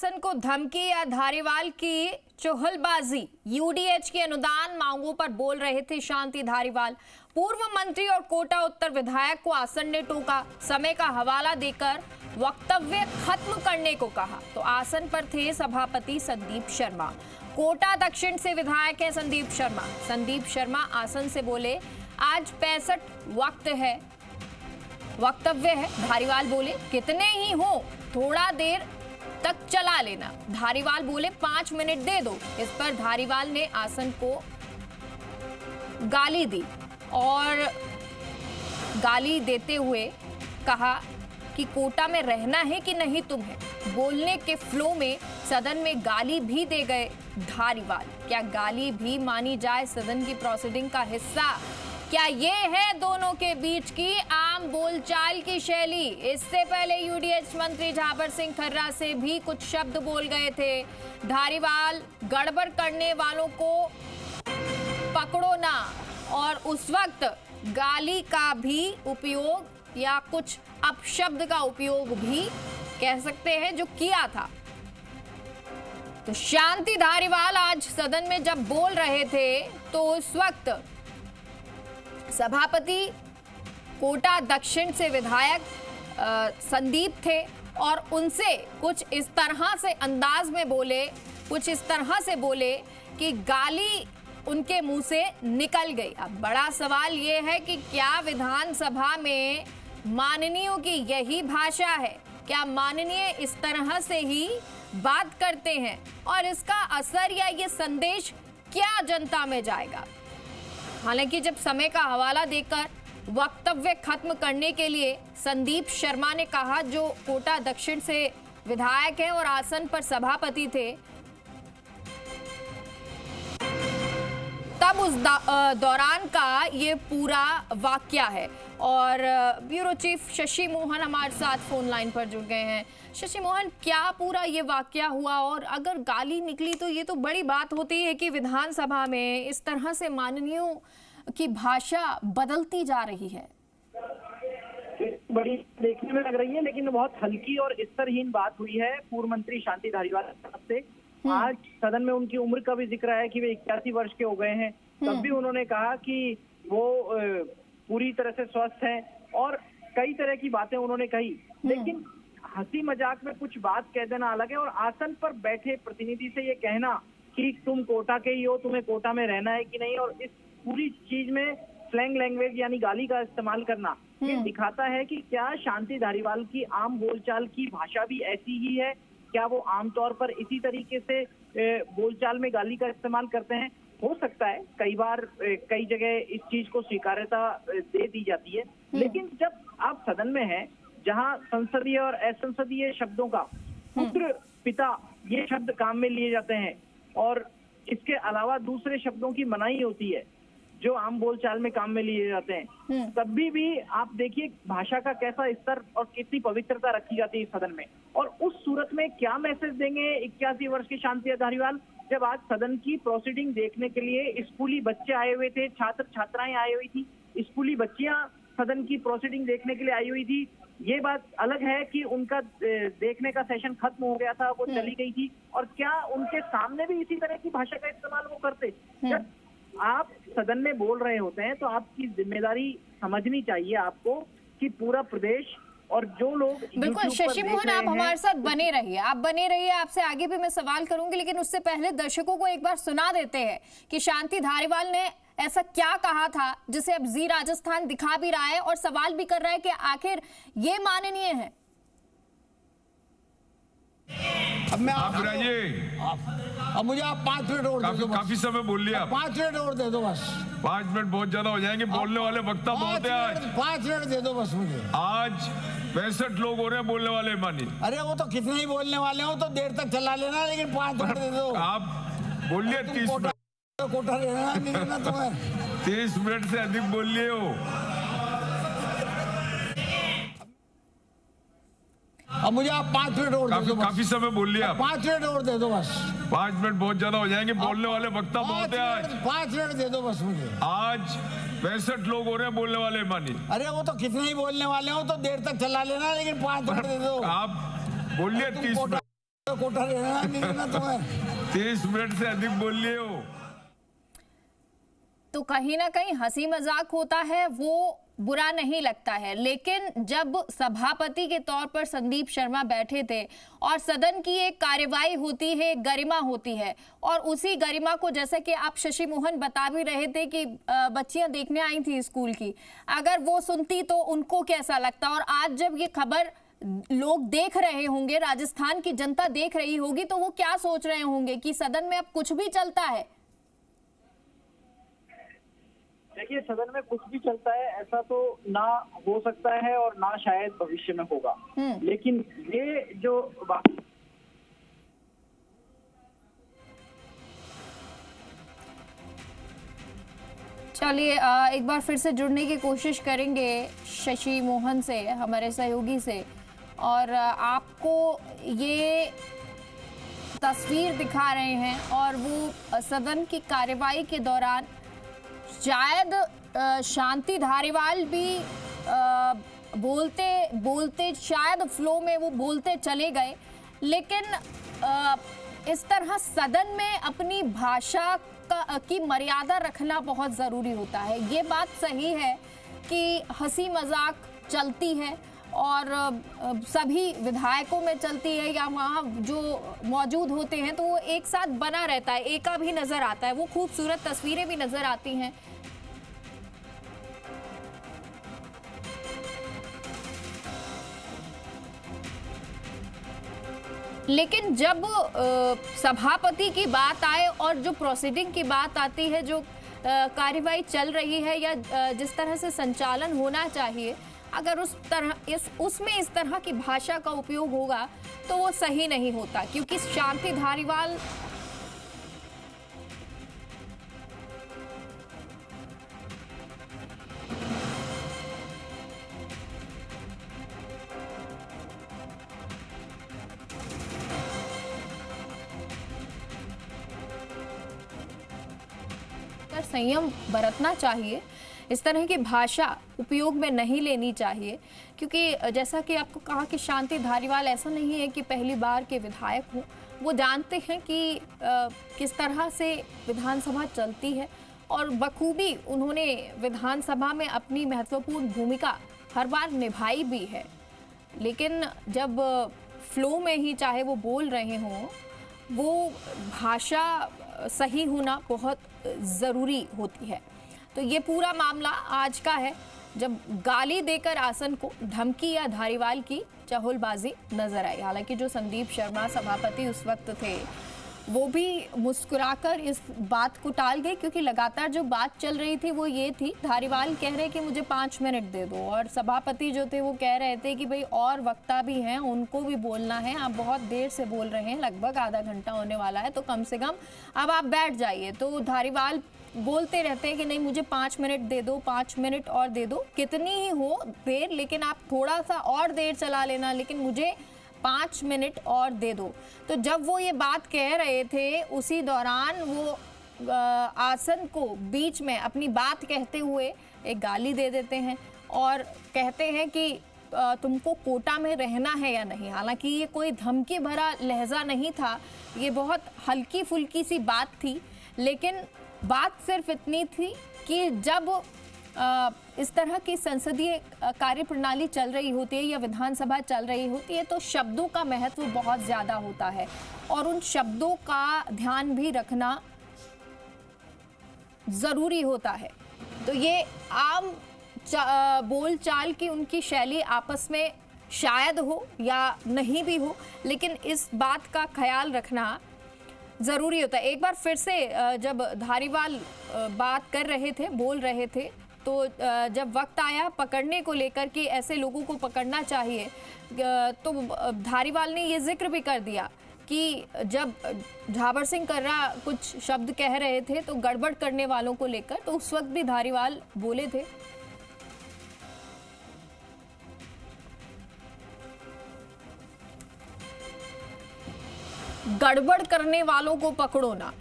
आसन को धमकी या धारीवाल की चुहलबाजी। यूडीएच की अनुदान मांगों पर बोल रहे थे शांति धारीवाल। पूर्व मंत्री और कोटा उत्तर विधायक को आसन ने टोका, समय का हवाला देकर वक्तव्य खत्म करने को कहा। तो आसन पर थे सभापति संदीप शर्मा। कोटा दक्षिण से विधायक है संदीप शर्मा। संदीप शर्मा आसन से बोले, आज 65 वक्तव्य है। धारीवाल बोले, कितने ही हो थोड़ा देर तक चला लेना। धारीवाल बोले, 5 मिनट दे दो। इस पर धारीवाल ने आसन को गाली दी और गाली देते हुए कहा कि कोटा में रहना है कि नहीं तुम्हें। बोलने के फ्लो में सदन में गाली भी दे गए धारीवाल। क्या गाली भी मानी जाए सदन की प्रोसीडिंग का हिस्सा? क्या ये है दोनों के बीच की आम बोलचाल की शैली? इससे पहले यूडीएच मंत्री झाबर सिंह खर्रा से भी कुछ शब्द बोल गए थे। धारीवाल, गड़बड़ करने वालों को पकड़ो ना, और उस वक्त गाली का भी उपयोग या कुछ अपशब्द का उपयोग भी कह सकते हैं जो किया था। तो शांति धारीवाल आज सदन में जब बोल रहे थे तो उस वक्त सभापति कोटा दक्षिण से विधायक संदीप थे और उनसे कुछ इस तरह से अंदाज में बोले, कुछ इस तरह से बोले कि गाली उनके मुंह से निकल गई। अब बड़ा सवाल यह है कि क्या विधानसभा में माननीयों की यही भाषा है? क्या माननीय इस तरह से ही बात करते हैं और इसका असर या ये संदेश क्या जनता में जाएगा? हालांकि जब समय का हवाला देकर वक्तव्य खत्म करने के लिए संदीप शर्मा ने कहा, जो कोटा दक्षिण से विधायक हैं और आसन पर सभापति थे, तब उस दौरान का ये पूरा वाकया है। और ब्यूरो चीफ शशि मोहन हमारे साथ फोन लाइन पर जुड़ गए हैं। शशि मोहन, क्या पूरा ये वाकया हुआ? और अगर गाली निकली तो ये तो बड़ी बात होती है कि विधानसभा में इस तरह से माननीयों की भाषा बदलती जा रही है। बड़ी देखने में लग रही है, लेकिन बहुत हल्की और स्तरहीन बात हुई है पूर्व मंत्री शांति धारीवाल से। आज सदन में उनकी उम्र का भी जिक्र है कि वे 81 वर्ष के हो गए हैं। तब भी उन्होंने कहा कि वो पूरी तरह से स्वस्थ हैं और कई तरह की बातें उन्होंने कही। लेकिन हंसी मजाक में कुछ बात कह देना अलग है और आसन पर बैठे प्रतिनिधि से ये कहना कि तुम कोटा के ही हो, तुम्हें कोटा में रहना है कि नहीं, और इस पूरी चीज में स्लैंग लैंग्वेज यानी गाली का इस्तेमाल करना, ये दिखाता है कि क्या शांति धारीवाल की आम बोलचाल की भाषा भी ऐसी ही है? क्या वो आमतौर पर इसी तरीके से बोलचाल में गाली का इस्तेमाल करते हैं? हो सकता है कई बार कई जगह इस चीज को स्वीकार्यता दे दी जाती है, लेकिन जब आप सदन में हैं जहां संसदीय और असंसदीय शब्दों का पुत्र पिता ये शब्द काम में लिए जाते हैं और इसके अलावा दूसरे शब्दों की मनाही होती है जो आम बोलचाल में काम में लिए जाते हैं, तब भी आप देखिए भाषा का कैसा स्तर और कितनी पवित्रता रखी जाती है सदन में। और उस सूरत में क्या मैसेज देंगे 81 वर्ष के शांति धारीवाल, जब आज सदन की प्रोसीडिंग देखने के लिए स्कूली बच्चे आए हुए थे, छात्र छात्राएं आई हुई थी, स्कूली बच्चियां सदन की प्रोसीडिंग देखने के लिए आई हुई थी। ये बात अलग है कि उनका देखने का सेशन खत्म हो गया था, वो चली गई थी, और क्या उनके सामने भी इसी तरह की भाषा का इस्तेमाल वो करते? जब आप सदन में बोल रहे होते हैं तो आपकी जिम्मेदारी समझनी चाहिए आपको कि पूरा प्रदेश और जो लोग बिल्कुल। शशि मोहन, आप हमारे साथ बने रहिए, आपसे आगे भी मैं सवाल करूंगी, लेकिन उससे पहले दर्शकों को एक बार सुना देते हैं कि शांति धारीवाल ने ऐसा क्या कहा था जिसे अब जी राजस्थान दिखा भी रहा है और सवाल भी कर रहा है कि आखिर ये माननीय है। अब मुझे आप 5 मिनट और दे दो। काफी समय बोल लिया। 5 मिनट और दे दो बस। 5 मिनट बहुत ज्यादा हो जाएंगे, बोलने वाले वक्ता बहुत है आज। 5 मिनट दे दो बस मुझे। आज 65 लोग हो रहे हैं बोलने वाले मानी। अरे वो तो कितने ही बोलने वाले हो तो देर तक चला लेना, लेकिन 5 मिनट दे दो। आप बोलिए 30 मिनट। कोटा रहना नहीं रहना तुम्हें। 30 मिनट से अधिक बोल लिए हो। अब मुझे आप 5 मिनट और दे दो। काफी समय बोल लिया। 5 मिनट और दे दो बस। 5 मिनट बहुत ज्यादा हो जाएंगे, बोलने वाले वक्ता बहुत है आज। 5 मिनट दे दो बस मुझे। आज 65 लोग हो रहे हैं बोलने वाले मानी। अरे वो तो कितने ही बोलने वाले हो तो देर तक चला लेना, लेकिन 5 मिनट दे दो। आप बोलिए 30 मिनट। का कोटा लेना नहीं लेना तुम्हें। 30 मिनट से अधिक बोल लिए हो। तो कहीं ना कहीं हंसी मजाक होता है, वो बुरा नहीं लगता है, लेकिन जब सभापति के तौर पर संदीप शर्मा बैठे थे और सदन की एक कार्यवाही होती है, गरिमा होती है, और उसी गरिमा को, जैसे कि आप शशि मोहन बता भी रहे थे कि बच्चियां देखने आई थी स्कूल की, अगर वो सुनती तो उनको कैसा लगता। और आज जब ये खबर लोग देख रहे होंगे, राजस्थान की जनता देख रही होगी, तो वो क्या सोच रहे होंगे कि सदन में अब कुछ भी चलता है। देखिए, सदन में कुछ भी चलता है ऐसा तो ना हो सकता है और ना शायद भविष्य में होगा, लेकिन ये जो चलिए एक बार फिर से जुड़ने की कोशिश करेंगे शशि मोहन से, हमारे सहयोगी से, और आपको ये तस्वीर दिखा रहे हैं। और वो सदन की कार्यवाही के दौरान शायद शांति धारीवाल भी बोलते बोलते शायद फ्लो में वो बोलते चले गए, लेकिन इस तरह सदन में अपनी भाषा की मर्यादा रखना बहुत ज़रूरी होता है। ये बात सही है कि हंसी मजाक चलती है और सभी विधायकों में चलती है, या वहाँ जो मौजूद होते हैं तो वो एक साथ बना रहता है, एका भी नज़र आता है, वो खूबसूरत तस्वीरें भी नज़र आती हैं। लेकिन जब सभापति की बात आए और जो प्रोसीडिंग की बात आती है, जो कार्यवाही चल रही है या जिस तरह से संचालन होना चाहिए, अगर उसमें इस तरह की भाषा का उपयोग होगा तो वो सही नहीं होता, क्योंकि शांति धारीवाल संयम बरतना चाहिए, इस तरह की भाषा उपयोग में नहीं लेनी चाहिए, क्योंकि जैसा कि आपको कहा कि शांति धारीवाल ऐसा नहीं है कि पहली बार के विधायक हों, वो जानते हैं कि किस तरह से विधानसभा चलती है और बखूबी उन्होंने विधानसभा में अपनी महत्वपूर्ण भूमिका हर बार निभाई भी है। लेकिन जब फ्लो में ही चाहे वो बोल रहे हों, वो भाषा सही होना बहुत ज़रूरी होती है। तो ये पूरा मामला आज का है, जब गाली देकर आसन को धमकी या धारीवाल की चहुलबाजी नजर आई। हालांकि जो संदीप शर्मा सभापति उस वक्त थे, वो भी मुस्कुराकर इस बात को टाल गए, क्योंकि लगातार जो बात चल रही थी वो ये थी, धारीवाल कह रहे कि मुझे 5 मिनट दे दो, और सभापति जो थे वो कह रहे थे कि भाई और वक्ता भी हैं, उनको भी बोलना है, आप बहुत देर से बोल रहे हैं, लगभग आधा घंटा होने वाला है, तो कम से कम अब आप बैठ जाइए। तो धारीवाल बोलते रहते हैं कि नहीं, मुझे 5 मिनट दे दो, 5 मिनट और दे दो, कितनी ही हो देर, लेकिन आप थोड़ा सा और देर चला लेना, लेकिन मुझे 5 मिनट और दे दो। तो जब वो ये बात कह रहे थे, उसी दौरान वो आसन को बीच में अपनी बात कहते हुए एक गाली दे देते हैं और कहते हैं कि तुमको कोटा में रहना है या नहीं। हालांकि ये कोई धमकी भरा लहजा नहीं था, ये बहुत हल्की फुल्की सी बात थी, लेकिन बात सिर्फ इतनी थी कि जब इस तरह की संसदीय कार्य प्रणाली चल रही होती है या विधानसभा चल रही होती है, तो शब्दों का महत्व बहुत ज़्यादा होता है और उन शब्दों का ध्यान भी रखना ज़रूरी होता है। तो ये आम बोल चाल की उनकी शैली आपस में शायद हो या नहीं भी हो, लेकिन इस बात का ख्याल रखना ज़रूरी होता है। एक बार फिर से जब धारीवाल बात कर रहे थे, बोल रहे थे, तो जब वक्त आया पकड़ने को लेकर कि ऐसे लोगों को पकड़ना चाहिए, तो धारीवाल ने ये जिक्र भी कर दिया कि जब झाबर सिंह कर्रा कुछ शब्द कह रहे थे तो गड़बड़ करने वालों को लेकर, तो उस वक्त भी धारीवाल बोले थे, गड़बड़ करने वालों को पकड़ो ना।